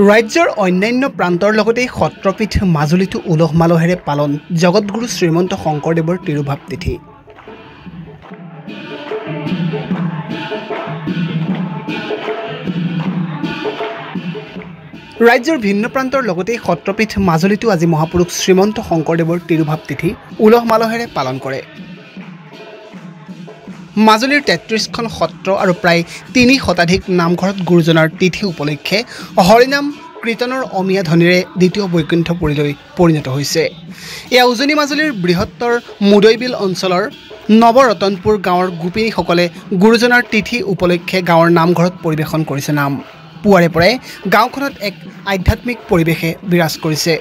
ৰাজ্যৰ অন্যান্য প্ৰান্তৰ লগতে সত্ৰপীঠ মাজুলীতো উলহ মালহেৰে পালন জগতগুৰু শ্ৰীমন্ত শংকৰদেৱৰ তিৰুভাৱ তিথি। ৰাজ্যৰ ভিন্ন প্ৰান্তৰ লগতে সত্ৰপীঠ মাজুলীতো আজি মহাপুৰুষ শ্ৰীমন্ত শংকৰদেৱৰ তিৰুভাৱ তিথি উলহ মালহেৰে পালন কৰে। মাজুলীৰ ৩৩খন সত্ৰ আৰু প্ৰায় ৩ শতাধিক নামঘৰত গুৰুজনাৰ তিথি উপলক্ষে হৰিনাম কীৰ্তনৰ অমীয়া ধ্বনিৰে দ্বিতীয় বৈকুণ্ঠপুৰীলৈ পৰিণত হৈছে। এয়া উজনি মাজুলীৰ বৃহত্তৰ মুদৈবিল অঞ্চলৰ নৱৰতনপুৰ গাঁৱৰ গোপিনীসকলে গুৰুজনাৰ তিথি উপলক্ষে গাঁৱৰ নামঘৰত পৰিৱেশন কৰিছে নাম। পুৱাৰে পৰাই গাঁওখনত এক আধ্যাত্মিক পৰিৱেশে বিৰাজ কৰিছে।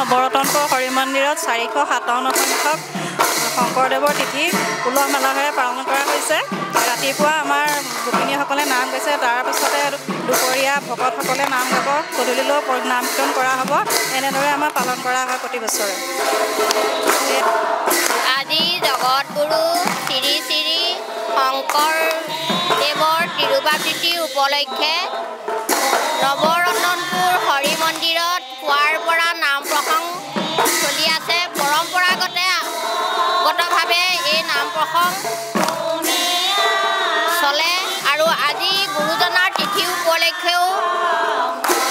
নৱৰতনপুৰ হৰি মন্দিৰত 457 সংখ্যক শংকৰদেৱৰ তিথি উলহ মালহেৰে পালন কৰা হৈছে। ৰাতিপুৱা আমাৰ গোপিনীসকলে নাম গাইছে, তাৰপিছতে দুপৰীয়া ভকতসকলে নাম গাব, গধূলিলৈও নাম কীৰ্তন কৰা হ'ব। এনেদৰে আমাৰ পালন কৰা হয় প্ৰতি বছৰে। আজি জগতগুৰু শ্ৰী শ্ৰী শংকৰদেৱৰ তিৰুভাৱ তিথি উপলক্ষে নৱৰতনপুৰ হৰি মন্দিৰত পুৱাৰ পৰা নাম প্ৰসংগ চলি আছে। পৰম্পৰাগতভাৱে এই নাম প্ৰসংগ চলে আৰু আজি গুৰুজনাৰ তিথি উপলক্ষেও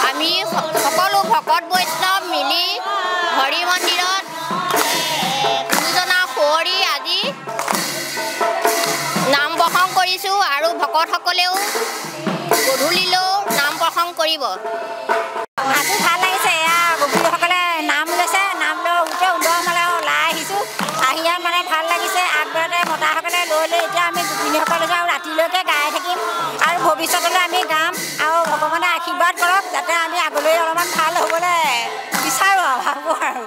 আমি সকলো ভকত বৈষ্ণৱ মিলি হৰি মন্দিৰত গুৰুজনাৰ সুঁৱৰি আজি নাম প্ৰসংগ কৰিছোঁ আৰু ভকতসকলেও গধূলিলৈও নাম প্ৰসংগ কৰিব। আজি ভাল লাগিছে। এয়া গোপিনীসকলে নাম লৈছে, নাম লৈ উলহ মালহে ওলাই আহিছোঁ। আহি মানে ভাল লাগিছে। আগবাৰতে মতাসকলে লৈ এতিয়া আমি গোপিনীসকলে যাওঁ, ৰাতিলৈকে গাই থাকিম আৰু ভৱিষ্যতলৈ আমি গাম আৰু ভগৱানে আশীৰ্বাদ কৰক যাতে আমি আগলৈ অলপমান ভাল হ'বলৈ বিচাৰোঁ আৰু ভাবোঁ আৰু।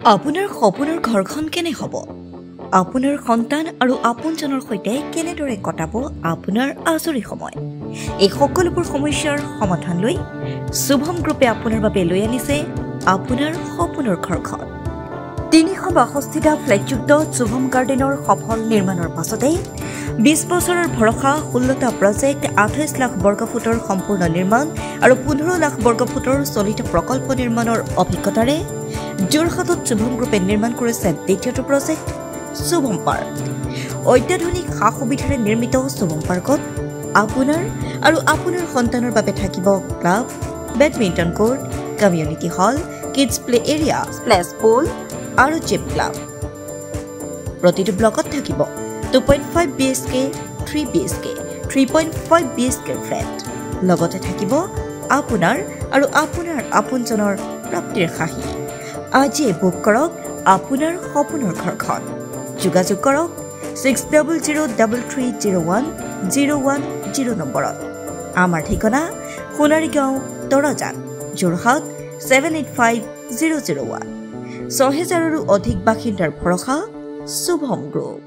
আপোনাৰ সপোনৰ ঘৰখন কেনে হ'ব আপোনাৰ সন্তান আৰু আপোনজনৰ সৈতে কেনেদৰে কটাব আপোনাৰ আজৰি সময় এই সকলোবোৰ সমস্যাৰ সমাধান লৈ শুভম গ্ৰুপে আপোনাৰ বাবে লৈ আনিছে আপোনাৰ সপোনৰ ঘৰখন 362টা ফ্লেটযুক্ত শুভম গাৰ্ডেনৰ সফল নিৰ্মাণৰ পাছতে 20 বছৰৰ ভৰসা 16টা প্ৰজেক্ট 28 লাখ বৰ্গফুটৰ সম্পূৰ্ণ নিৰ্মাণ আৰু 15 লাখ বৰ্গফুটৰ চলিত প্ৰকল্প নিৰ্মাণৰ অভিজ্ঞতাৰে যোৰহাটত শুভম গ্ৰুপে নিৰ্মাণ কৰিছে দ্বিতীয়টো প্ৰজেক্ট শুভম পাৰ্ক অত্যাধুনিক সা সুবিধাৰে নিৰ্মিত শুভম পাৰ্কত আপোনাৰ আৰু আপোনাৰ সন্তানৰ বাবে থাকিব club badminton court community hall kids play area splash pool আৰু জিম ক্লাব প্ৰতিটো ব্লকত থাকিব 2.5 BHK 3 BHK 3.5 BHK ফ্লেট লগতে থাকিব আপোনাৰ আৰু আপোনাৰ আপোনজনৰ প্ৰাপ্তিৰ হাঁহি আজি বুক কৰক আপোনাৰ সপোনৰ ঘৰখন যোগাযোগ কৰক 6003301010 নম্বৰত আমাৰ ঠিকনা সোণাৰীগাঁও তৰাজান যোৰহাট 785001 6000ৰো অধিক বাসিন্দাৰ ভৰসা শুভম গ্ৰুপ